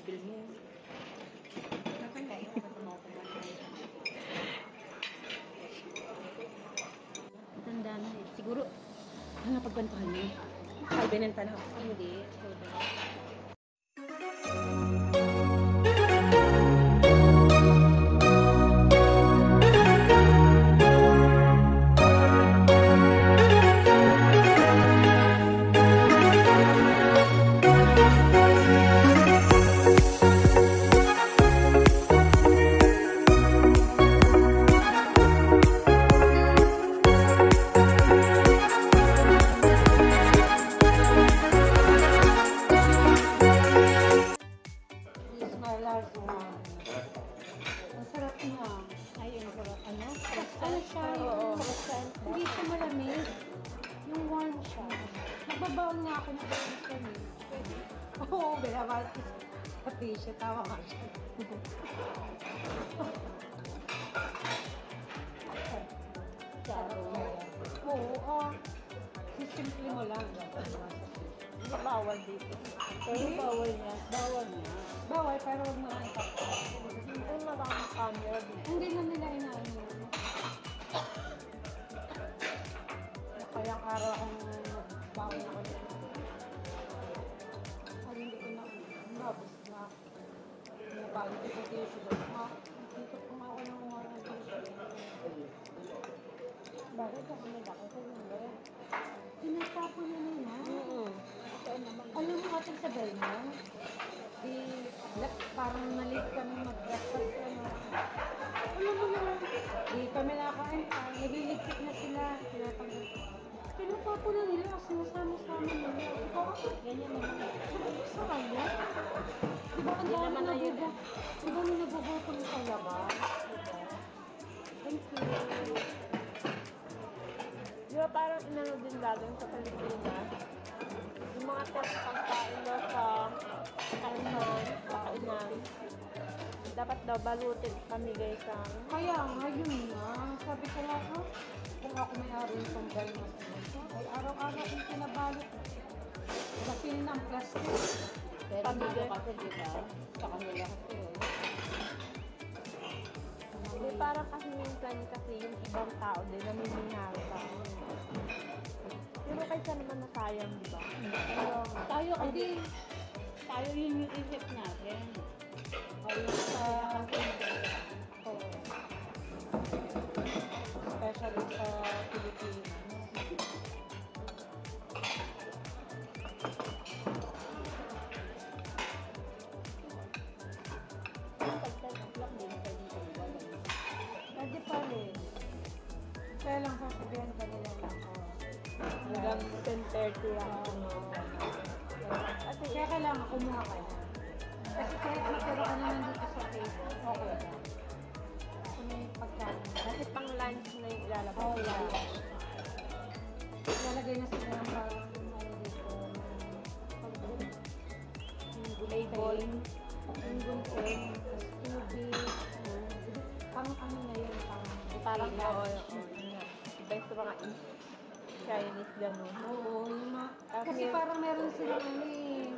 level mo. Tanda na eh. Siguro, pagbantuhan mo. Kalbenenta na. Hindi. Masarap na. Ayun, sarap. Ano siya? Hindi siya malamig. Yung warm siya. Nagbabaon nga ako ng pagkakas eh. Oo, binabalik ko sa patient. Tawa nga siya. Oo, simple mo lang. Bawal dito. Pero bawal niya. Bawal, pero huwag mo lang ipapos. Hindi maraming camera dito. Hindi na nila inaano. Kayang araw akong bawal ako dito. Ay, hindi ko na nabos na. Nabalik ko sa tissue. Dito kumako ng mga tissue. Bakit ako nilaki sa hindi? Tinatapon na nila. Alam mo ating sabay mo? Parang maliit kami mag-breakfast. Alam mo yun? Di kami nakain. Nililigpit na sila. Pinatapo na nila. Sinasama-sama nila. Ikaw ako. Ganyan naman. Sa kanya? Diba ang dami nabubo? Diba may nabubuto sa labas? Thank you. Diba parang inano din gagawin sa Pilipinas? Yung mga test pagkain daw sa kainan, dapat daw balutin pamigay sa... Kaya nga, yun nga. Sabi ko nga ko, kung ako may-ari yung panggal mo ay araw-araw yung pinabalot. Kasi yun ang plastic. Pero pamigay kasi diba? Sa kanila kasi. Hindi, parang kasi minsan kasi yung ibang tao din namimingaro pa. Pero kaysa naman nasayang, di ba? Tayo kasi, Tayo yun yung isip natin. ayun sa especially sa Pilipinas. Pwede pa rin. Kaya lang sasabihan ka nila lang. Hanggang 10:30 lang ako. Kasi kaya kailangan kumuha ka na. Kasi kahit magkaroon ka naman dito sa table, okay na. Kasi may pagkain. Kasi pang lunch na yung ilalabas. Oh, yeah. Lalagay na sila ng parang ano dito. Yung gulay bowl. Yung gulay. Tapos tubig. Parang ano na yun. Parang iba yung sa mga Chinese gano'n. Oo, yung mga... Kasi parang meron sila ano eh,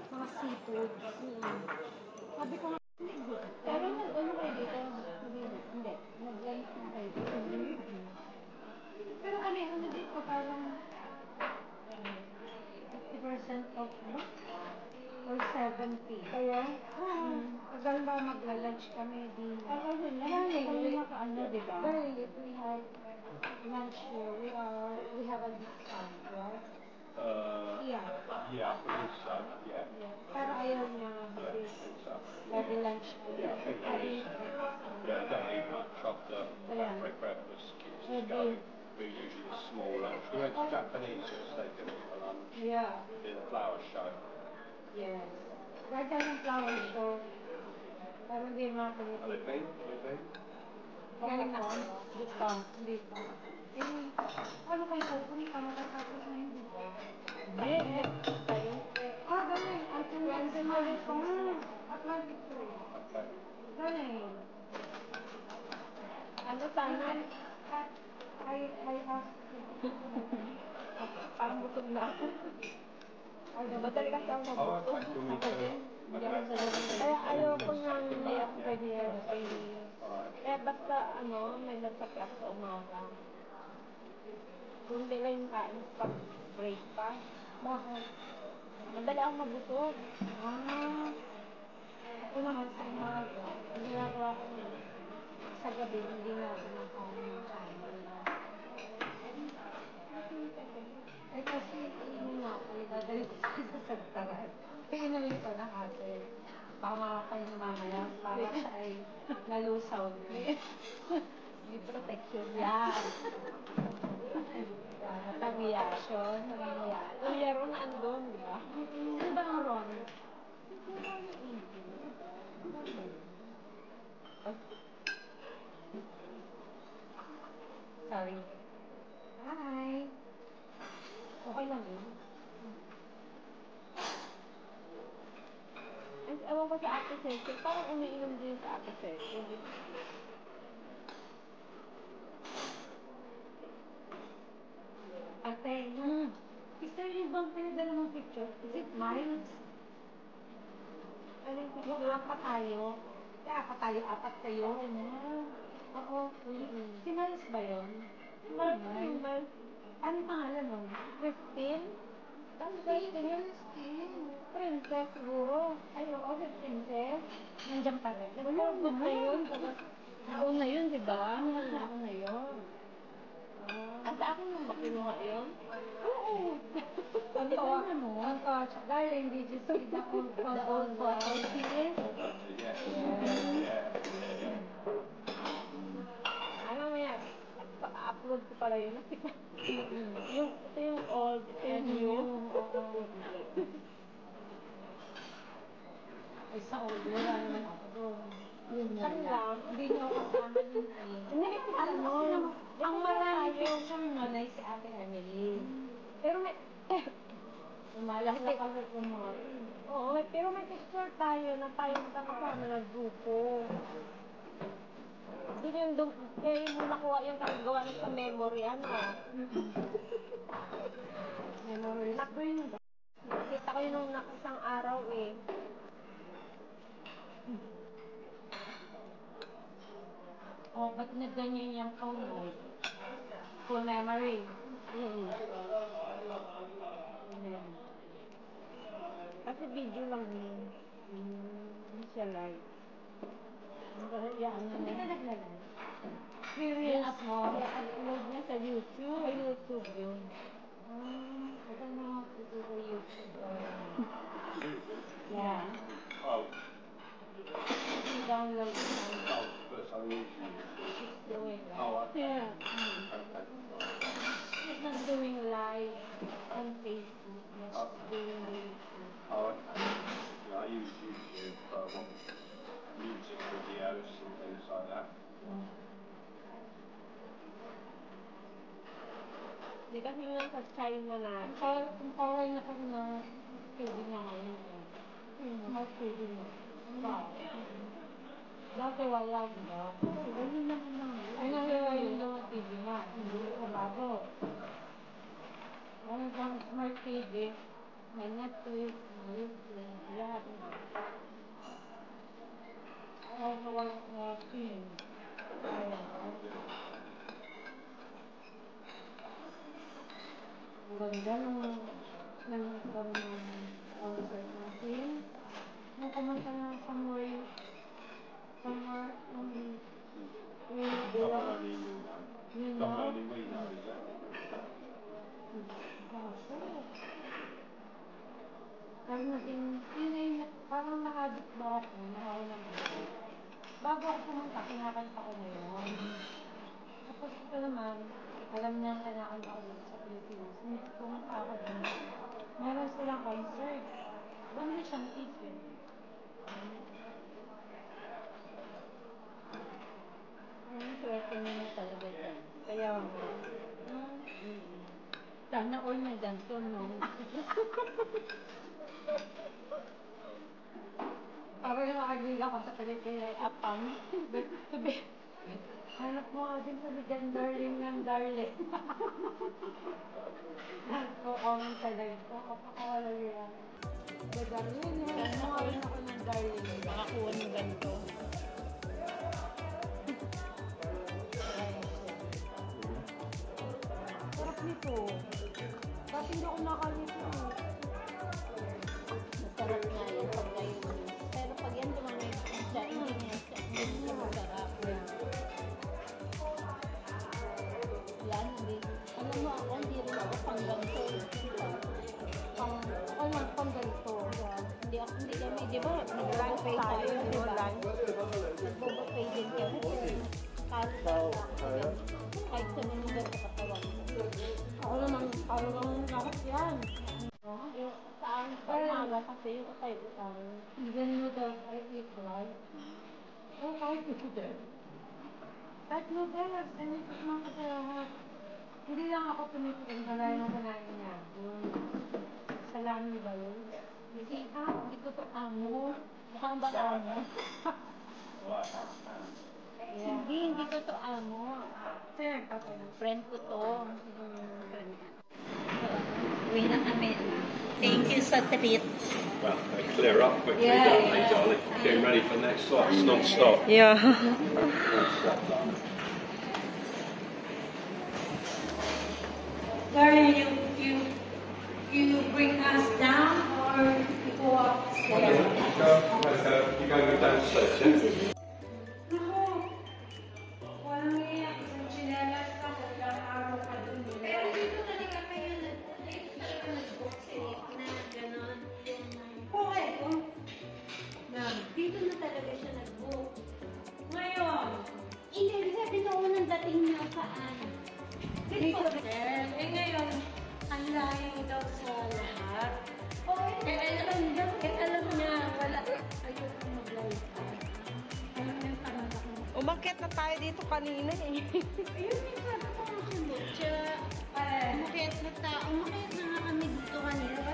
mga seafood. Sabi ko nga, pero ano kayo dito? Hindi. Nag-lunch na kayo dito. Pero kami, ano dito, parang 50% off ba? Or 70. Kaya? Paggal ba magla-lunch kami din? Ano din lang? Kami naka-ano, diba? Very if we have lunch here, we have a discount, right? Yeah. Yeah, I think so. Yeah. Para ayaw niya because every lunch Yeah, I think it is. Yeah, I don't eat much after breakfast. Kids go. We usually a small lunch. We went to Japanese yesterday, didn't we, for lunch? Yeah. Did a flower show. Yes. Kahit yung flower show. Pero hindi mga Have they Pilipino. been? Have they been? Galing na. Hindi pa. Hindi pa. Ano kayo pupunta? Matatapos na hindi. Hindi. Tayo. Galing. Atlantic pa nga. Atlantic pa. Okay. Galing. Ano sana? I asked you. Parang busog na ako. Ay, Madali kasi ako Oh, nabusog. okay. Do we Ako din. Hindi ako talaga. Kaya ayoko nang Hindi ako pwede hairspray. kaya basta may nasakit sa umaga. Kung hindi lang yung kain pag breakfast. Bakit? Madali akong mabusog. Ah, ako naman sa umaga, ginagawa ko sa gabi, hindi na ako nakain ng kain. Eh kasi iinom nga ako, idadali ko sa sasagtaran. Iinumin ko na kasi. Baka makakain na mamaya, para siya ay nalusaw niya. May protection yan. Reaction. Yung yero na andun, di ba? Ano ba ang ron? Sorry. Hi. Okay lang yun. Ewan ko sa Ate Cecil, parang umiinom din sa Ate Cecil. Ate, is there yung bang pinadala mong picture? Is it Miles? Ano yung Yung picture? apat tayo. Apat tayo, apat kayo. Oo. Si Miles ba yun? Miles. Ano pangalan nun? Christine? Christine yun. Princess siguro. Ay, oo, si Princess. Nandiyan pa rin. Nag-orbit na yun. Nauna yun, di ba? Nauna yun. At sa akin nung makinuha yun? Oo. Ang tawa mo? Ang tawa siya. Darling, did you see the old photos? Yes. Ano mamaya, upload ko pala yun. Ito yung old, ito yung new. Ay, sa old, wala naman ako doon. Yun lang. Hindi niyo ako kasama nun eh. Hindi, ang Maraming malayo. picture nun ay si Ate Emily. Pero may, Umalak kami kumain. oo, pero may picture tayo na tayo magkakasama na grupo. Hindi yung kaya yung nakuha yung kagawa na sa memory, Memories. Nakita ko yun nung isang araw eh. Oh, ba't na ganyan yung phone mo? Full memory. Kasi video lang yun. Hindi siya live. Hindi ka naglalay. I-up mo? I-upload niya sa YouTube. Sa YouTube yun. Ito na ito sa YouTube. Yeah. Oh, I-download niya. but I usually She's doing that. Oh, Yeah. okay. She's not doing live on Facebook. She's doing YouTube. Oh, okay. Yeah, I use YouTube for music videos and things like that. Hindi kasi nga sa China na. Kung okay na kami na pwede na ngayon. Mas pwede na. Dati wala, diba? Ganun naman lang. Ay, nangyayari yung TV nga. Hindi ko bago. Ano bang smart TV? May Netflix, may YouTube, lahat. Ay, wala TV. Ang ganda ng concert natin. Nung kumanta na somewhere, Not only you know. you Not know? only we know, is it? Kaso, pero naging, yun ay, parang nakadip ba ako, nakaulang ako. Bago ako pumunta, kinakanta ko na yun. Tapos ito naman, alam niya kinakanta ko dito sa Pilipinas. Hindi pumunta ako dun. Meron silang concert. Banda siyang ticket. Swerte niya na talaga dyan. Kaya, Sana all na ganito, no? parang yung makagila ko sa Pilipinas. Apang. Sabi, hanap mo nga din sabi dyan, darling ng darling. Nagko-comment talaga. Kapakawala yan. The darling, hanap mo nga din ako darling. Makakuha ng ganito. Sarap nito. Kasi hindi ako nakalito. Masarap nga yan pag kayo. Pero pag yan dumanig siya, hindi niya siya. Hindi niya masarap. Yan, hindi. Alam mo ako, hindi rin ako pang ganito. Pang ganito. Hindi ako, hindi kami, di ba? Nag-buffet tayo, di ba? Nag-buffet din kami. Kahit sa minuga sa katawan. Ako naman lahat yan. Yung saan, pamaga kasi yung utay-utay. Even noodles, I eat right. Oh, kahit noodles. Kahit noodles, I eat mga kasalahat. Hindi lang ako tumitin, kagaya ng kanain niya. Salami ba yun? Hindi ko to amo. Saan ba amo? Hindi ko to amo. Sino nagpapay? Friend ko to. Uwi na kami. Thank you sa treat. Well, they clear up quickly, don't they, darling? Getting ready for next class, non-stop. Yeah. Darling, you bring us down or you go upstairs? You going downstairs, yeah? Walang iyak. Isang chinelas ka, ilang araw ka dun. Pero dito talaga kayo nag-book trip na gano'n. Okay. Dito na talaga siya nag-book. Ngayon, hindi sabi na unang dating niyo saan? Dito. Eh ngayon, ang layo daw sa lahat. Alam niya, wala. Ayoko mag-live. Alam niya, parang ako. Umakyat na tayo dito kanina eh. Ayun, may sabi ko kung si Lucha. Umakit na nga kami dito kanina.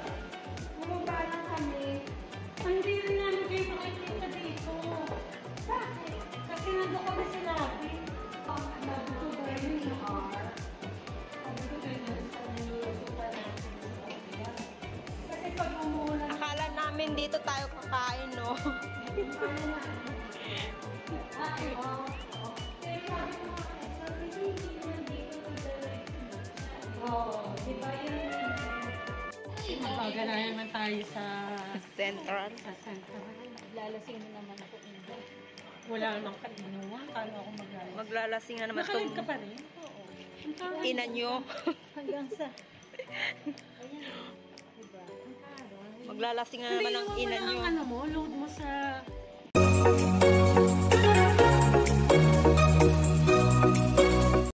Bumaba na kami. Hindi rin namin kayo makikita dito. Bakit? Kasi nandun kami sa lobby. Nandun ba yun yung car? Nandun ba yun sa niluto natin? Kasi pag umuulan, Akala namin dito tayo kakain, no? Magaganayan naman tayo sa Central. Central. Lalasing na naman ako. Wala nang kainuwan. Paano ako maglalasing? Maglalasing na naman Nakalag ka itong pa rin? Oo. ina nyo. Hanggang sa... Maglalasing na naman ang ina nyo. Ang ano mo, load mo sa...